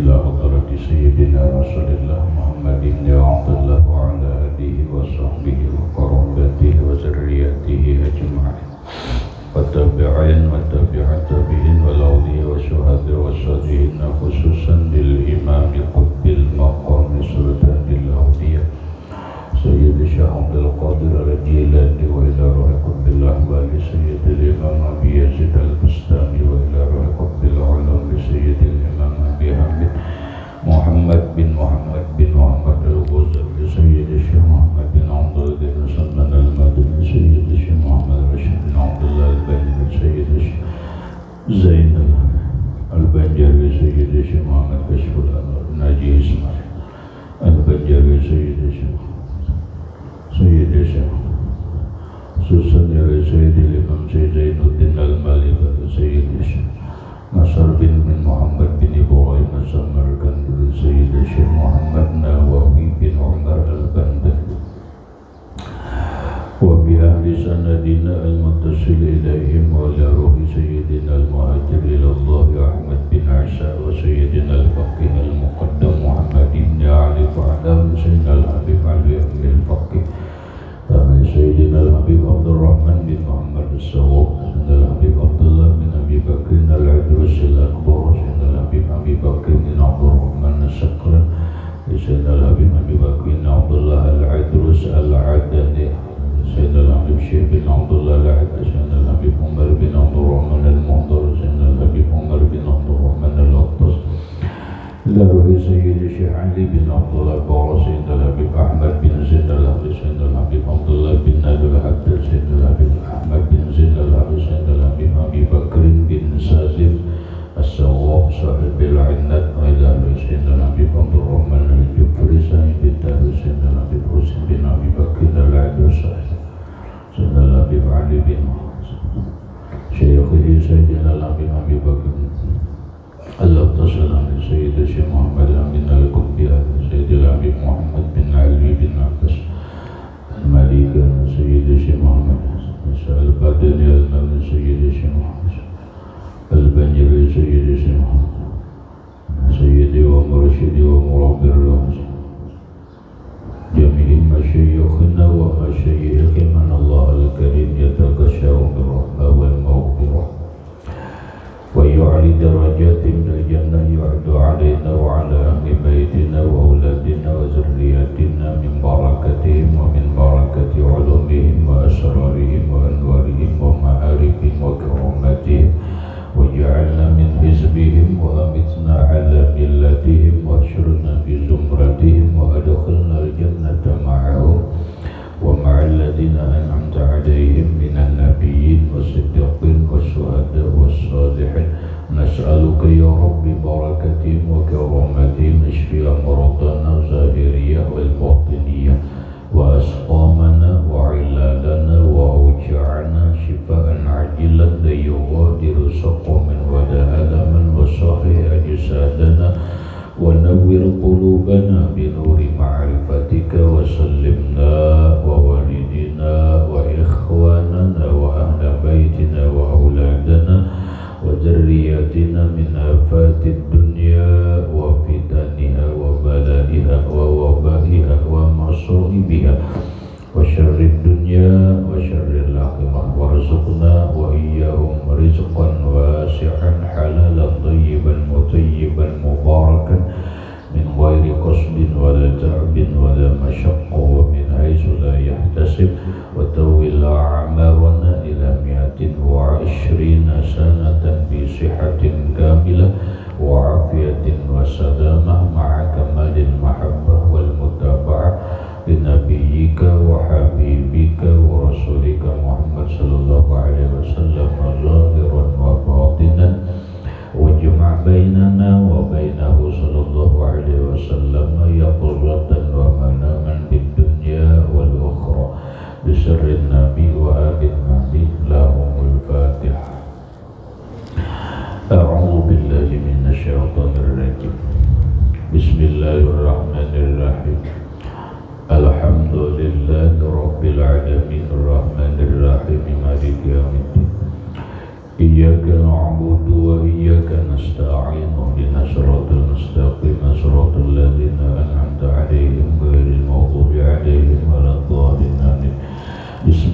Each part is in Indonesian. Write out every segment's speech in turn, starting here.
إلى حضرة سيدنا رسول الله محمد بن عبد الله وعلى آله وصحبه وقرابته وذريته أجمعين والتابعين والتابعين والأولياء والشهداء والصالحين خصوصا للإمام قطب المقام سلطان الأولياء سيد الشيخ عبد القادر الجيلاني وإلى روح قطب الأحوال سيد الإمام أبي يزيد البستامي وإلى روح قطب العلوم سيد الإمام أبي حامد محمد بن محمد الغزالي سيد الشيخ محمد بن عبد الله بن سلمان المدني سيد الشيخ محمد رشيد بن عبد الله البني سيد الشيخ زين البنجري سيد الشيخ محمد كشف الأنوار ناجي إسماعيل البنجري سيد الشيخ سوسن سيد الإمام سيد زين الدين المالك سيد الشيخ نصر بن محمد بن إبراهيم السمرقندي سيد الشيخ محمد نواوي بن عمر البندري وبأهل سندنا المتصل إليهم وإلى روح سيدنا المهاجر إلى الله أحمد بن عيسى وسيدنا الفقيه المقدم محمد بن علي وعلى سيدنا الحبيب علي بن الفقيه سيدنا الحبيب عبد الرحمن بن محمد السواب سيدنا الحبيب عبد الله بن أبي بكر العدوس الأكبر سيدنا الحبيب أبي بكر بن عبد الرحمن السكر سيدنا الحبيب أبي بكر بن عبد الله العدوس العدني سيدنا الحبيب شيخ بن عبد الله العدوس سيدنا الحبيب عمر بن عبد الرحمن المنظر سيدنا الحبيب عمر بن عبد الرحمن الأقطس إلى روح سيد الشيخ علي بن عبد الله البارة سيدنا الحبيب أحمد بن زين الهادي سيدنا الحبيب عبد الله بن نادر الحداد سيدنا الحبيب أحمد بن زين الهادي سيدنا الحبيب أبي بكر بن سالم السواق صاحب العناد وإلى روح سيدنا الحبيب عبد الرحمن الجبري صاحب الدار سيدنا الحبيب حسين بن أبي بكر العدوس سيدنا الحبيب علي بن شيخه سيدنا الحبيب أبي بكر Allah Ta'ala Sayyid Syekh Muhammad bin Al-Qutbi Sayyid Al-Habib Muhammad bin Ali bin Abbas Al-Malika Sayyid Syekh Muhammad Al-Badani Al-Mawli Sayyid Syekh Muhammad Al-Banjari Sayyid Syekh Muhammad Sayyidi wa Murshidi wa Murabbir Jami'in Masyayikhina wa Masyayikhi Man Allah Al-Karim Yatagasyahu Birrahmah wal Mawbirah ويعلي درجات من الجنة يعد علينا وعلى أهل بيتنا وأولادنا وذرياتنا من بركتهم ومن بركة علومهم وأسرارهم وأنوارهم ومعارفهم وكراماتهم وجعلنا من حزبهم وأمتنا على ملتهم وأشرنا بزمرتهم وأدخلنا الجنة معهم ومع الذين أنعمت عليهم من النبيين والصديقين والشهداء والصالحين نسألك يا رب بركتهم وكرامتهم اشفي أمراضنا الظاهرية والباطنية وأسقامنا وعلالنا وأوجاعنا شفاء عاجلا لا يغادر سقما ولا ألما وصحح أجسادنا ونور قلوبنا بنور معرفتك وسلمنا ووالدنا وإخواننا وأهل بيتنا وأولادنا وذرياتنا من آفات الدنيا وفتنها وبلائها ووبائها ومصائبها وشر الدنيا وشر الآخرة وارزقنا وإياهم رزقا واسعا حلالا طيبا مطيبا مباركا من غير قصد ولا تعب ولا مشقة ومن حيث لا يحتسب وتول أعمارنا إلى 120 سنة بصحة كاملة وعافية وسلامة مع كمال المحبة والمتابعة لنبيك وحبيبك ورسولك محمد صلى الله عليه وسلم ظاهرا وباطنا واجمع بيننا وبينه صلى الله عليه وسلم يقظة ومناما بالدنيا والأخرى بسر النبي وآل النبي لهم الفاتحة. أعوذ بالله من الشيطان الرجيم. بسم الله الرحمن الرحيم. الحمد لله رب العالمين الرحمن الرحيم مالك يوم الدين. إياك نعبد وإياك نستعين اهدنا الصراط المستقيم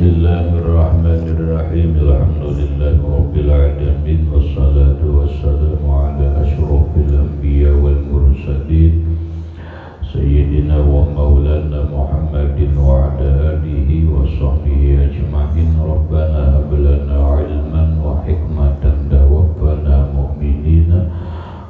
Bismillahirrahmanirrahim. Alhamdulillahi rabbil alamin, wassalatu wassalamu ala asyrafil anbiya wal mursalin sayyidina wa maulana Muhammadin wa ala alihi wa sahbihi ajma'in. Rabbana hab lana ilman wa hikmatan tawaffana mu'minina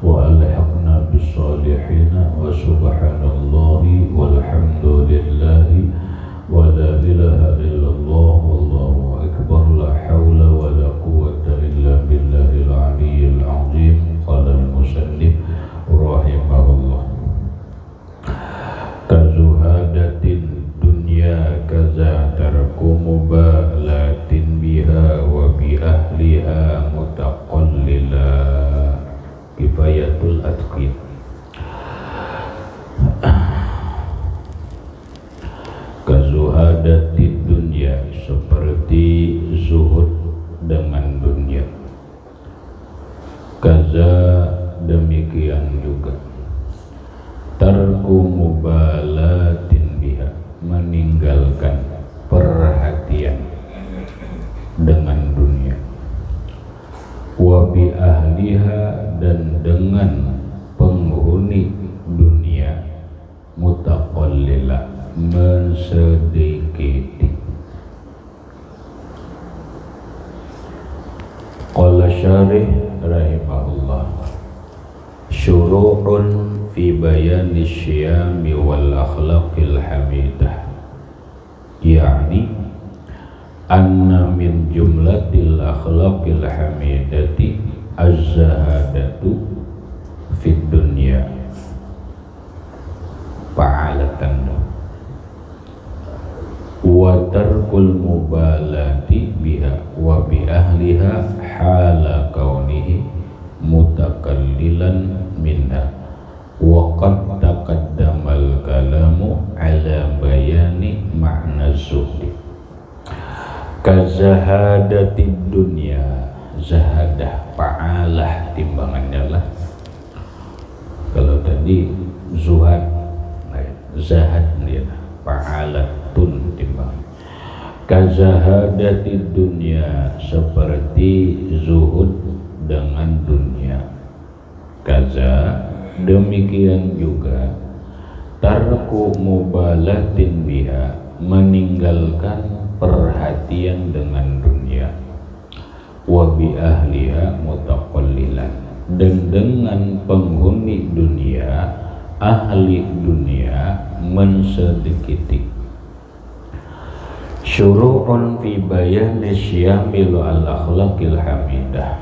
wa alhiqna bis salihina wa subhanallahi walhamdulillahi wa la ilaha illallah wallahu akbar, la hawla wa la quwwata illa billahil aliyyil azim. Qala al-musannif rahimahullah, kazuhadatin dunya kaza tarku mubalatin biha wa bi ahliha mutaqallila. Kifayatul atqiyah. Kazuhadati dunia, seperti zuhud dengan dunia. Kaza, demikian juga tarku mubalatin biha, meninggalkan perhatian dengan dunia. Wa bi ahliha, dan dengan penghuni dunia. Mutaqallila, mensedikiti. Qala syarih rahimahullah, syuru'un fi bayani syiyami wal akhlaqil hamidah, yakni anna min jumlatil akhlaqil hamidati az-zahadatu fid dunya fa'alatan wa tarkul mubalati biha wa bi ahliha hala kaunihi mutakallilan minha wa qad taqaddamal kalamu ala bayani ma'na zuhdi. Kazahadatid dunya, zahadah fa'alah timbangannya lah. Kalau tadi zuhad, zahad dia fa'alatun timbang. Kazahadatid dunya, seperti zuhud dengan dunia. Kaza, demikian juga tarku mubalatin biha, meninggalkan perhatian dengan dunia. Wa bi ahliha mutaqallilan, dan dengan penghuni dunia, ahli dunia, mensedikiti. Syuru'un fi bayani syamil al akhlaqil hamidah,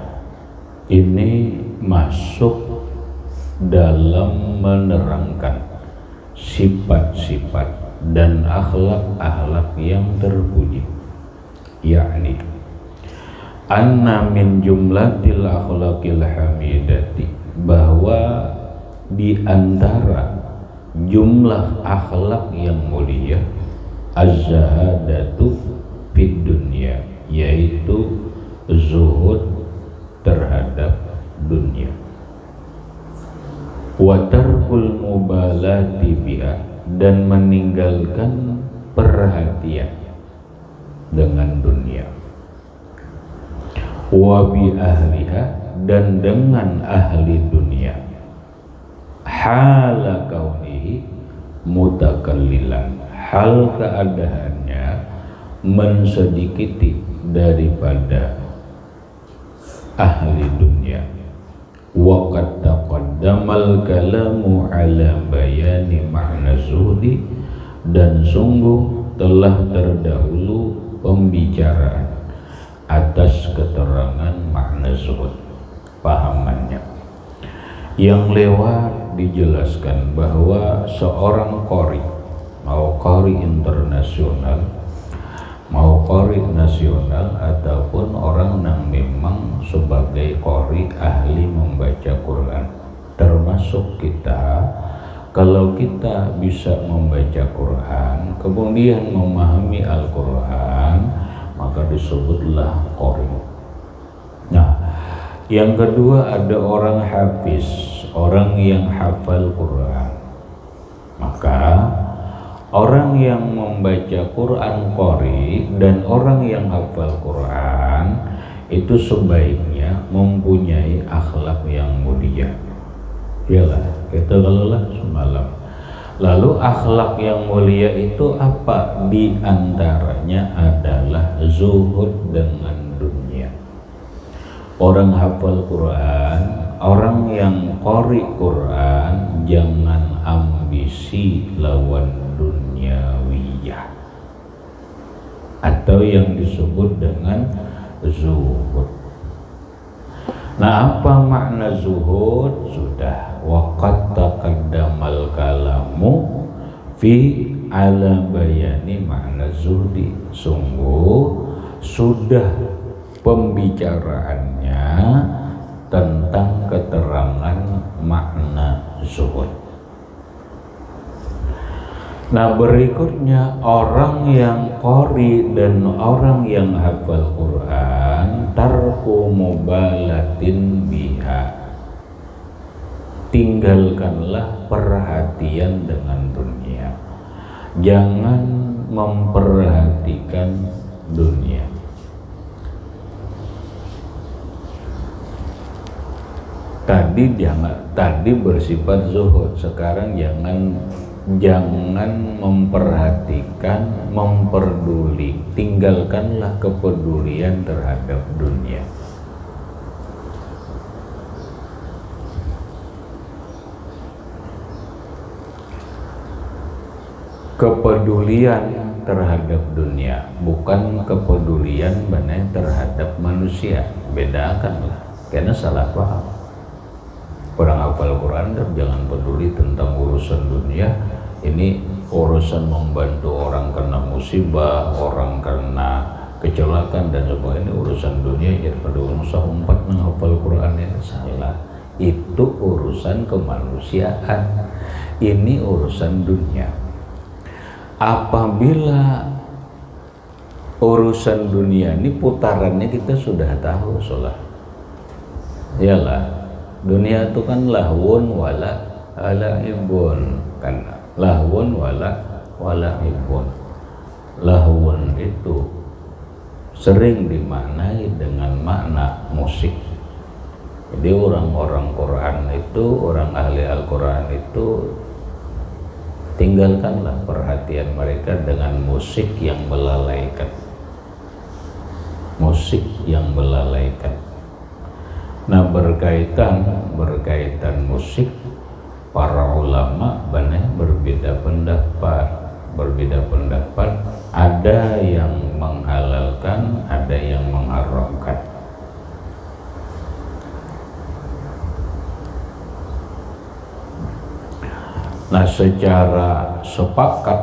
ini masuk dalam menerangkan sifat-sifat dan akhlak-akhlak yang terpuji, yakni anna min jumlatil akhlaqil hamidati, bahwa di antara jumlah akhlak yang mulia az-zahadatu fid dunya, yaitu zuhud terhadap dunia. Wa tarkul mubalati biha, dan meninggalkan perhatian dengan dunia. Wa bi ahliha, dan dengan ahli dunia. Hala kaunihi mutakallilan, hal keadaannya mensedikiti daripada ahli dunia. Wa qad taqaddamal kalamu ala bayani ma'na zuhdi, dan sungguh telah terdahulu pembicaraan atas keterangan makna zuhud, pahamannya. Yang lewat dijelaskan bahwa seorang qari, mau qari internasional, mau qari nasional, ataupun orang yang memang sebagai qari ahli membaca Quran, termasuk kita, kalau kita bisa membaca Quran kemudian memahami Al-Quran, maka disebutlah qari. Nah, yang kedua ada orang hafiz, orang yang hafal Quran. Maka orang yang membaca Quran qori dan orang yang hafal Quran itu sebaiknya mempunyai akhlak yang mulia. Iyalah, kita kalaulah semalam. Lalu akhlak yang mulia itu apa? Di antaranya adalah zuhud dengan dunia. Orang hafal Quran, orang yang qori Quran, jangan ambisi lawan duniawiyah atau yang disebut dengan zuhud. Nah, apa makna zuhud? Sudah waqad taqaddamal kalamu fi ala bayani makna zuhdi. Sungguh sudah pembicaraannya tentang keterangan makna zuhud. Nah, berikutnya orang yang qori dan orang yang hafal Quran, tarku mubalatin biha, tinggalkanlah perhatian dengan dunia, jangan memperhatikan dunia. Tadi bersifat zuhud, sekarang jangan memperhatikan, memperduli, tinggalkanlah kepedulian terhadap dunia. Kepedulian terhadap dunia, bukan kepedulian benar terhadap manusia. Bedakanlah, karena salah paham. Orang hafal Quran dan jangan peduli tentang urusan dunia. Ini urusan membantu orang kena musibah, orang kena kecelakaan dan sebagainya. Ini urusan dunia, jadi pada usah umpat menghafal Quran ini salah. Itu urusan kemanusiaan. Ini urusan dunia. Apabila urusan dunia ini putarannya kita sudah tahu solah. Iyalah. Dunia itu kan lahwun wala laibun, kan lahwun wala laibun. Lahwun itu sering dimaknai dengan makna musik. Jadi orang-orang Quran itu, orang ahli Al-Quran itu, tinggalkanlah perhatian mereka dengan musik yang melalaikan. Musik yang melalaikan. Nah, berkaitan musik, para ulama banyak berbeda pendapat, ada yang menghalalkan, ada yang mengharamkan. Nah, secara sepakat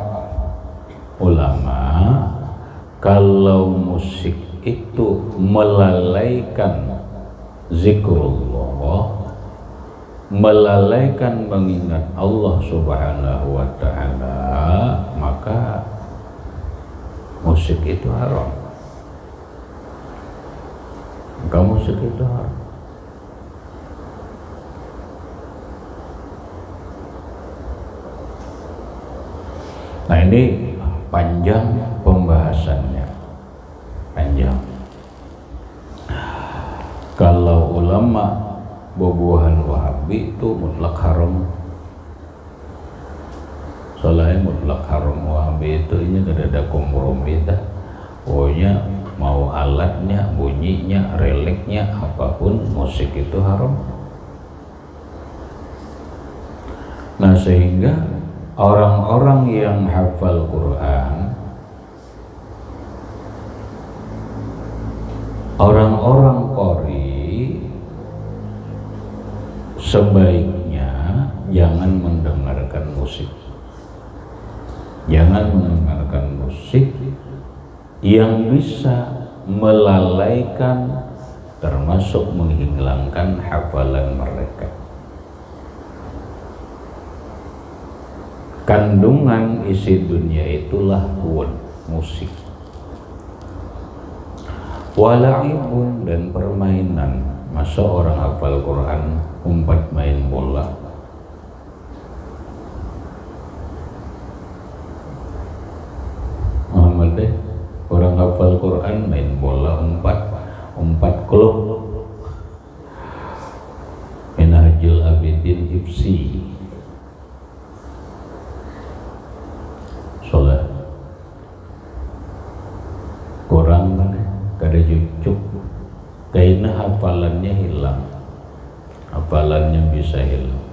ulama, kalau musik itu melalaikan zikrullah, melalaikan mengingat Allah Subhanahu wa ta'ala, maka musik itu haram. Maka musik itu haram. Nah, ini panjang pembahasannya, panjang. Kalau ulama bobohan Wahabi itu mutlak haram. Soalnya mutlak haram Wahabi itu ini tidak ada kompromi dah. Pokoknya mau alatnya, bunyinya, reliknya, apapun musik itu haram. Nah, sehingga orang-orang yang hafal Quran, orang-orang qori, sebaiknya jangan mendengarkan musik. Jangan mendengarkan musik yang bisa melalaikan, termasuk menghilangkan hafalan mereka. Kandungan isi dunia itulah musik, walaibun, dan permainan. Masa orang hafal Quran umpat main bola? Wahidil Abidin Hifsi. Soalnya kurang mana kada cucuk, karena hafalannya hilang, hafalannya bisa hilang.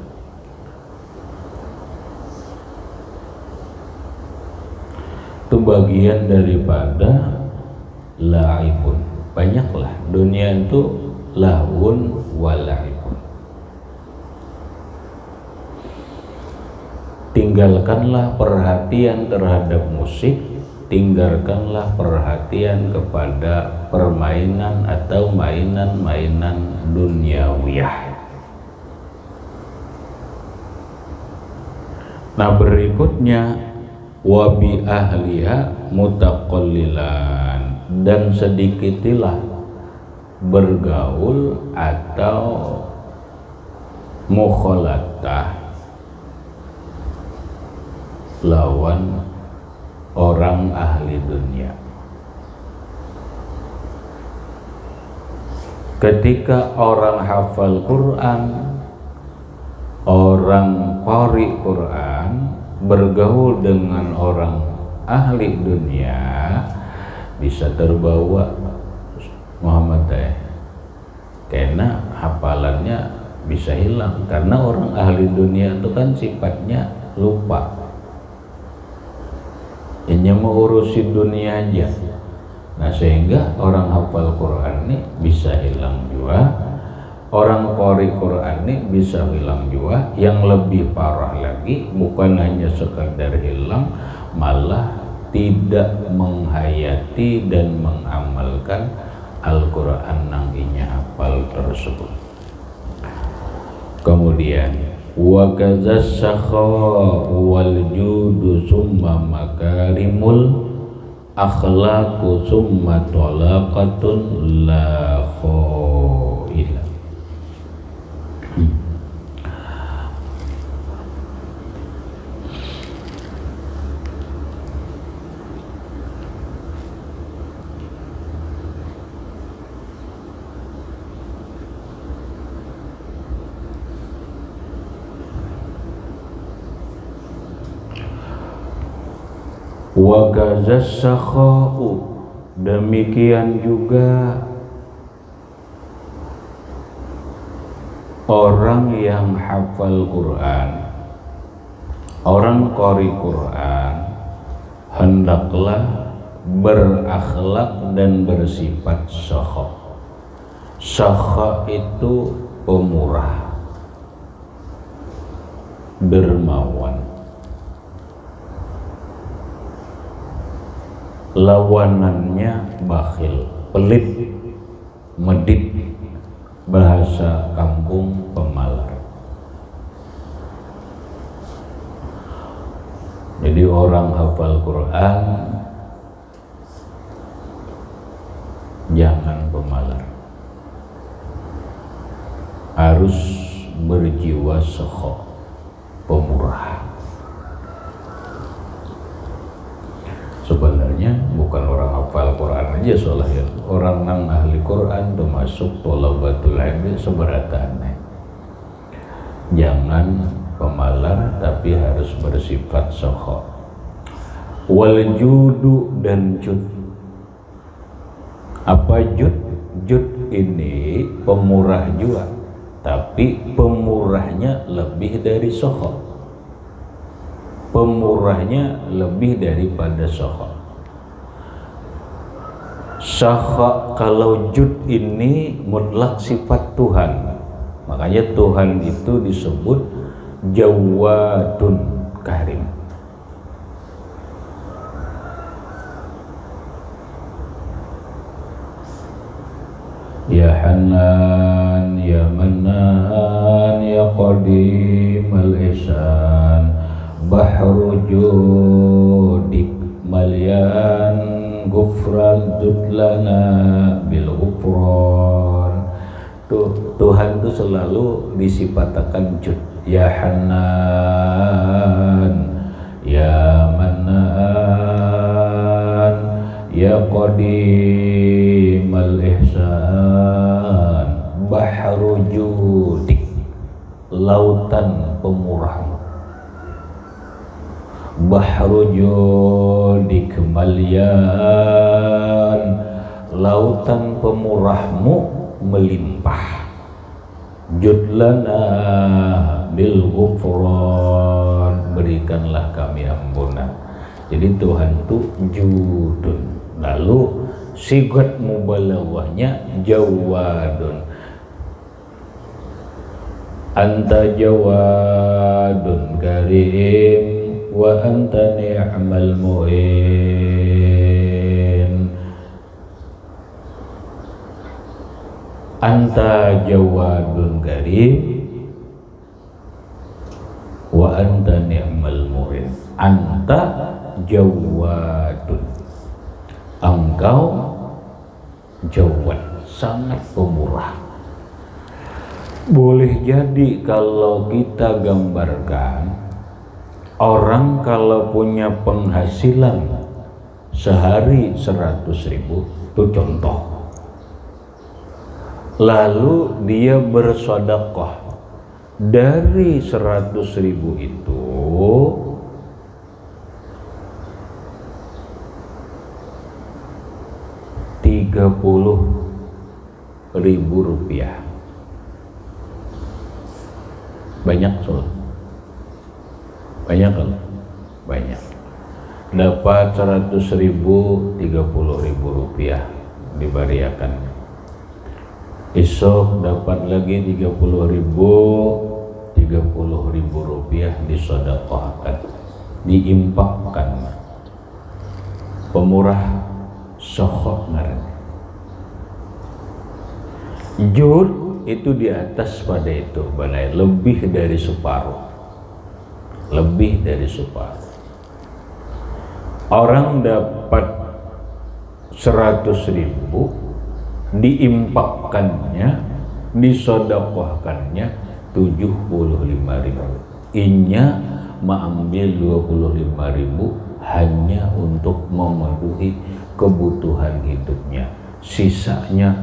Itu bagian daripada la'ibun. Banyaklah dunia itu lahun wa la'ibun. Tinggalkanlah perhatian terhadap musik, tinggalkanlah perhatian kepada permainan atau mainan-mainan duniawiyah. Nah, berikutnya wabi ahliha mutaqallilan, dan sedikitilah bergaul atau mukhalatah lawan orang ahli dunia. Ketika orang hafal Quran, orang qari Quran bergaul dengan orang ahli dunia, bisa terbawa Muhammad karena hafalannya bisa hilang, karena orang ahli dunia itu kan sifatnya lupa, hanya mau urusin dunia aja. Nah, sehingga orang hafal Quran ini bisa hilang juga, orang qari Quran ini bisa hilang juga. Yang lebih parah lagi, bukan hanya sekadar hilang, malah tidak menghayati dan mengamalkan Al-Quran nang inya hafal tersebut. Kemudian wa kadzas sakha wal judu summa makarimul akhlaqu summa talaqatun la khaila. Wa kadzas sakha'u, demikian juga orang yang hafal Quran, orang qari Quran, hendaklah berakhlak dan bersifat sakha. Sakha itu pemurah, dermawan. Lawanannya bakhil, pelit, medit, bahasa kampung pemalar. Jadi orang hafal Quran jangan pemalar, harus berjiwa sakha, pemurah. Sebenarnya bukan orang hafal Quran aja soalnya, orang nang ahli Quran termasuk thalabatul ilmi seberatannya. Jangan pemalar, tapi harus bersifat sakha. Wal judu, dan jud. Apa jud? Jud ini pemurah juga, tapi pemurahnya lebih dari sakha. Pemurahnya lebih daripada sakha. Sakha, kalau jud ini mutlak sifat Tuhan, makanya Tuhan itu disebut Jawadun Karim. Ya Hanan, Ya Mannan, Ya Qadim al-Ihsan, bahru judik malian gufran tudlana bil gufran. Tuhan itu selalu disifatakan jud. Ya Hanan, Ya Mannan, Ya Qadim al-Ihsan, bahru judik, lautan pemurahmu. Bahru judik malyan, lautan pemurahmu melimpah. Judlana bil ghufran, berikanlah kami ampunan. Jadi Tuhan itu judun. Lalu sigat mubalaghahnya jawadun. Anta jawadun karim wa anta ni'mal mu'in. Anta jawadun karim wa anta ni'mal mu'in. Anta jawadun, engkau jawad, sangat pemurah. Boleh jadi kalau kita gambarkan, orang kalau punya penghasilan sehari 100.000, itu contoh. Lalu dia bersedekah dari 100.000 itu 30.000 rupiah. Banyak soal. Banyak kan? Banyak. Dapat 100.000, 30.000 rupiah dibariakan. Esok dapat lagi 30.000 rupiah disedekahkan, diimpakkan. Pemurah sokhok ngaran. Jud itu di atas pada itu, balai lebih dari separuh. Lebih dari separuh. Orang dapat 100.000, diimpakkannya, disedekahkannya 75.000. Inya mengambil 25.000 hanya untuk memenuhi kebutuhan hidupnya. Sisanya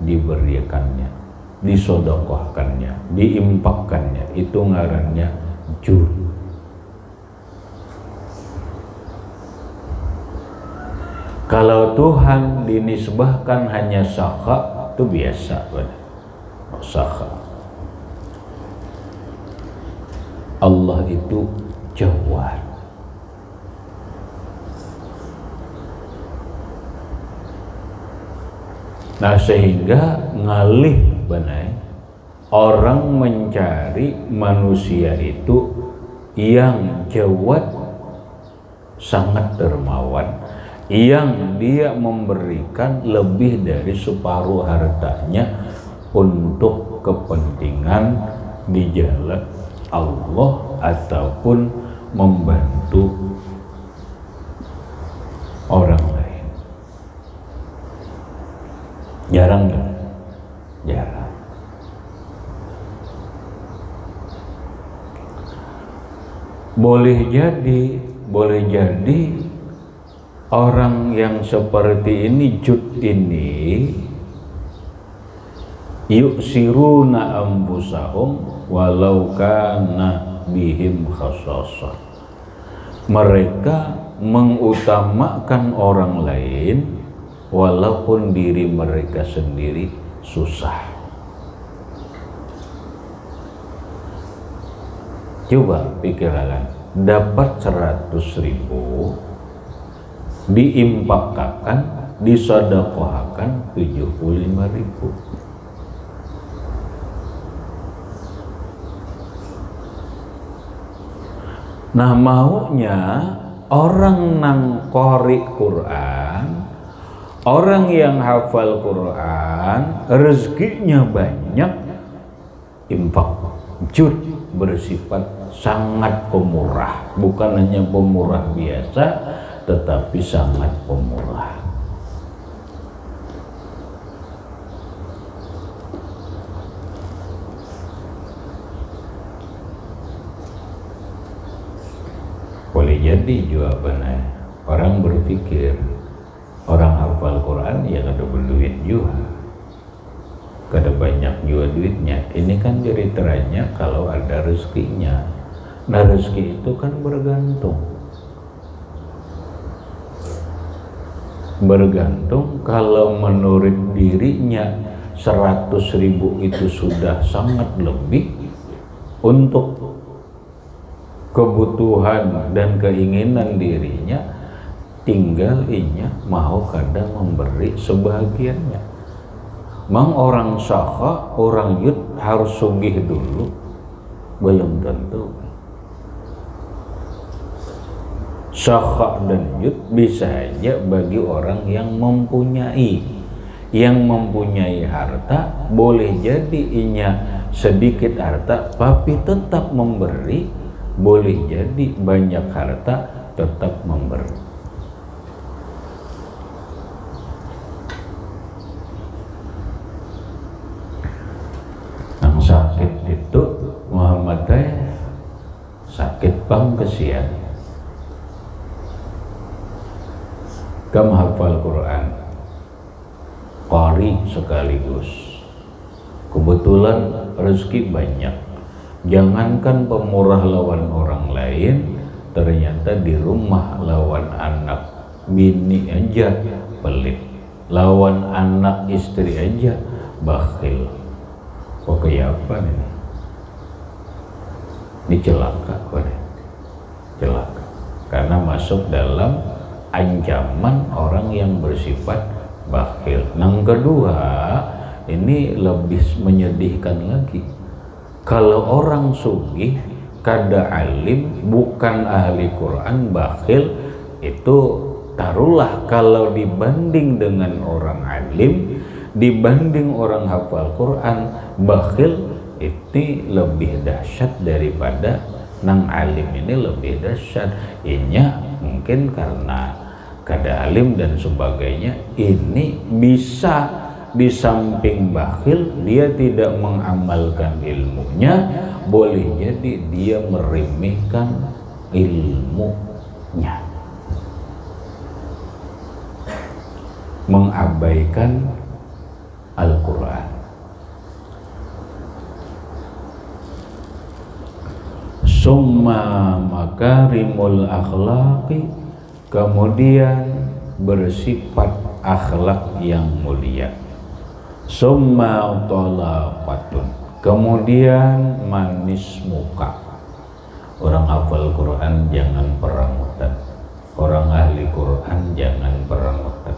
diberikannya, disedekahkannya, diimpakkannya. Itu ngarannya jud. Kalau Tuhan dinisbahkan hanya sakha, itu biasa. Sakha. Allah itu jawad. Nah, sehingga ngalih benai orang mencari manusia itu yang jawad, sangat dermawan, yang dia memberikan lebih dari separuh hartanya untuk kepentingan di jalan Allah ataupun membantu orang lain. Jarang kan? Jarang. Boleh jadi orang yang seperti ini, jud ini, yuksiruna anfusahum walau kana bihim khasasah. Mereka mengutamakan orang lain walaupun diri mereka sendiri susah. Coba pikirkan, dapat 100.000, diimpakkan, disedekahkan 75.000. Nah, maunya orang nang qori Quran, orang yang hafal Quran, rezekinya banyak, infak jud bersifat sangat pemurah, bukan hanya pemurah biasa, tetapi sangat pemurah. Boleh jadi jawabannya orang berpikir orang hafal Quran ya ada berduit juga. kada banyak juga duitnya. Ini kan ceritanya kalau ada rezekinya. Nah rezeki itu kan bergantung kalau menurut dirinya 100.000 itu sudah sangat lebih untuk kebutuhan dan keinginan dirinya, tinggal inya mau kada memberi sebagiannya. Mang orang saka, orang yud harus sugih dulu, belum tentu. Saka dan yud bisa aja bagi orang yang mempunyai harta, boleh jadi inya sedikit harta tapi tetap memberi, boleh jadi banyak harta tetap memberi. Sakit itu Muhammad sakit pangkesian. Kamu hafal Quran, qari sekaligus, kebetulan rezeki banyak. Jangankan pemurah lawan orang lain, ternyata di rumah lawan anak bini aja pelit, lawan anak istri aja bakhil. Kok kayak apa nih? Ini celaka kok nih. Celaka. Karena masuk dalam ancaman orang yang bersifat bakhil. Yang kedua, ini lebih menyedihkan lagi. Kalau orang sugih, kada alim, bukan ahli Quran, bakhil, itu taruhlah kalau dibanding dengan orang alim, dibanding orang hafal Quran, bakhil ini lebih dahsyat daripada nang alim. Ini lebih dahsyat. Inya mungkin karena kada alim dan sebagainya, ini bisa di samping bakhil dia tidak mengamalkan ilmunya, boleh jadi dia meremehkan ilmunya, mengabaikan Al-Quran. Summa makarimul akhlaqi, kemudian bersifat akhlak yang mulia. Summa talaqatun, kemudian manis muka. Orang hafal Quran jangan perangutan, orang ahli Quran jangan perangutan.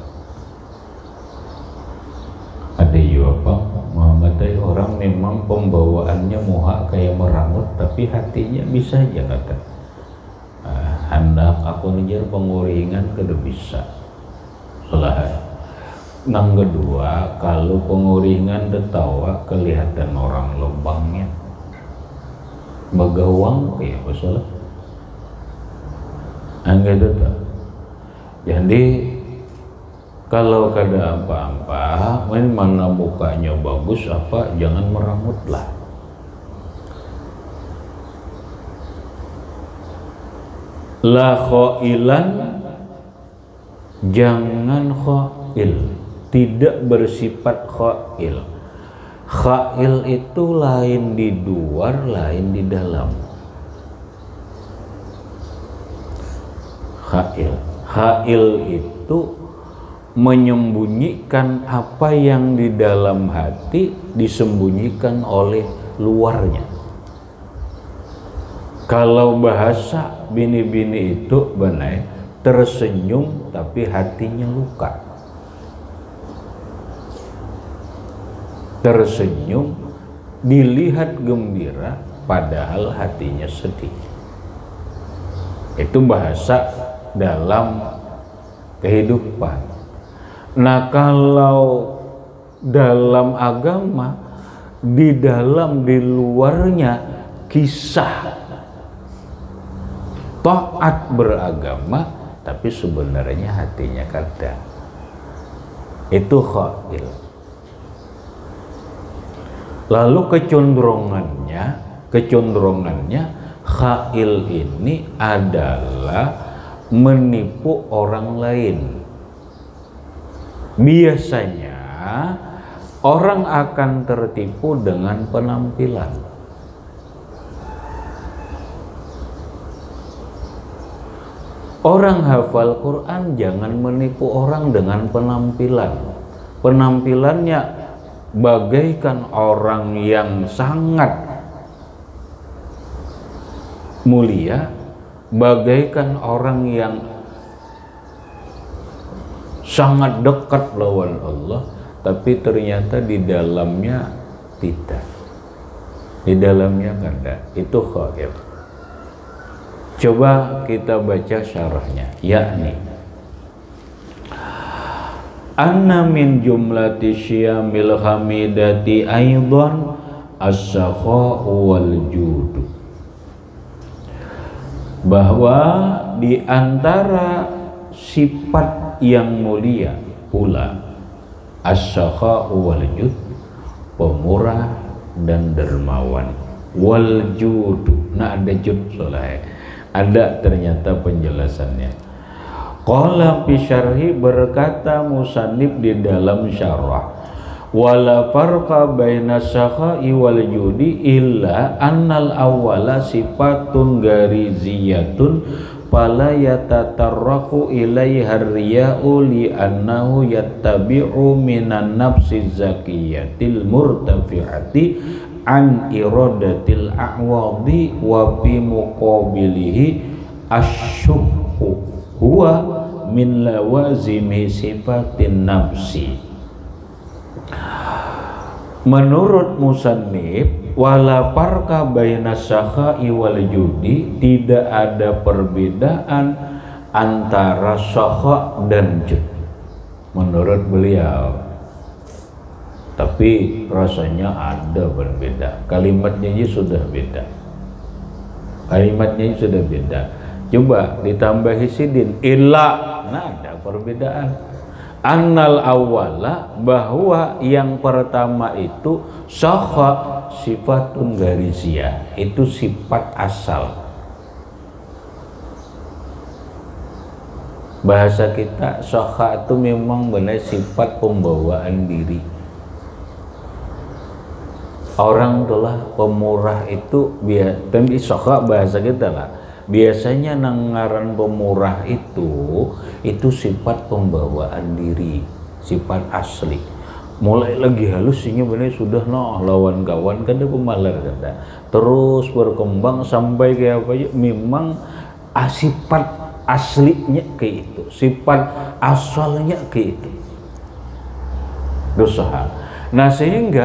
Ada juga Muhammad orang memang pembawaannya muha kayak merangut, tapi hatinya bisa aja kata hendak aku ngejar penguringan kada bisa lah. Nang kedua, kalau penguringan detawa kelihatan orang lubangnya bagawang kayak apa salah angga itu. Jadi kalau kada apa-apa, mana mukanya bagus apa, jangan merangutlah. La khailan, jangan khail, tidak bersifat khail. Khail itu lain di luar, lain di dalam. Khail itu menyembunyikan apa yang di dalam hati, disembunyikan oleh luarnya. Kalau bahasa bini-bini itu benar, tersenyum tapi hatinya luka. Tersenyum dilihat gembira padahal hatinya sedih. Itu bahasa dalam kehidupan. Nah kalau dalam agama, di dalam di luarnya kisah taat beragama, tapi sebenarnya hatinya kada. Itu khail. Lalu kecenderungannya khail ini adalah menipu orang lain. Biasanya Orang akan tertipu dengan penampilan. Orang hafal Quran jangan menipu orang dengan penampilan. Penampilannya bagaikan orang yang sangat mulia, bagaikan orang yang sangat dekat lawan Allah, tapi ternyata di dalamnya tidak. Di dalamnya kada. Itu khair. Coba kita baca syarahnya, yakni anna min jumlati syamil hamidati aidan as-sakha wal jud, bahwa di antara sifat yang mulia pula as-sakha wal jud, pemurah dan dermawan, wal jud, nah ada jud soleh, ada ternyata penjelasannya. Qala fi syarhi, berkata musannif di dalam syarah, wala farqa baina sakha'i wal judi illa annal awwala sifatun gariziyatun fala yatatarraqu ilaiha riya'u li annahu yattabi'u minan nafsi zakiyatil murtafi'ati an iradatil a'wadi wa fi muqabilihi asyubhu huwa min lawazimi sifatin nafsi. Menurut musannif, wala farqa baina sakha'i wal judi, tidak ada perbedaan antara sakha dan jud menurut beliau. Tapi rasanya ada berbeda. Kalimatnya ini sudah beda. Kalimatnya ini sudah beda. Coba ditambahi sidin illa, nah ada perbedaan. Annal awwala, bahwa yang pertama itu sakha sifatun gariziyah, itu sifat asal. Bahasa kita sakha itu memang benar sifat pembawaan diri. Orang telah pemurah itu tapi sakha bahasa kita lah. Biasanya nangaran pemurah itu sifat pembawaan diri, sifat asli. Mulai lagi halusnya benar sudah lawan kawan kada pemalar kada. Terus berkembang sampai kayak apa ya, memang sifat aslinya kayak itu, sifat asalnya kayak itu. Dosa. Nah sehingga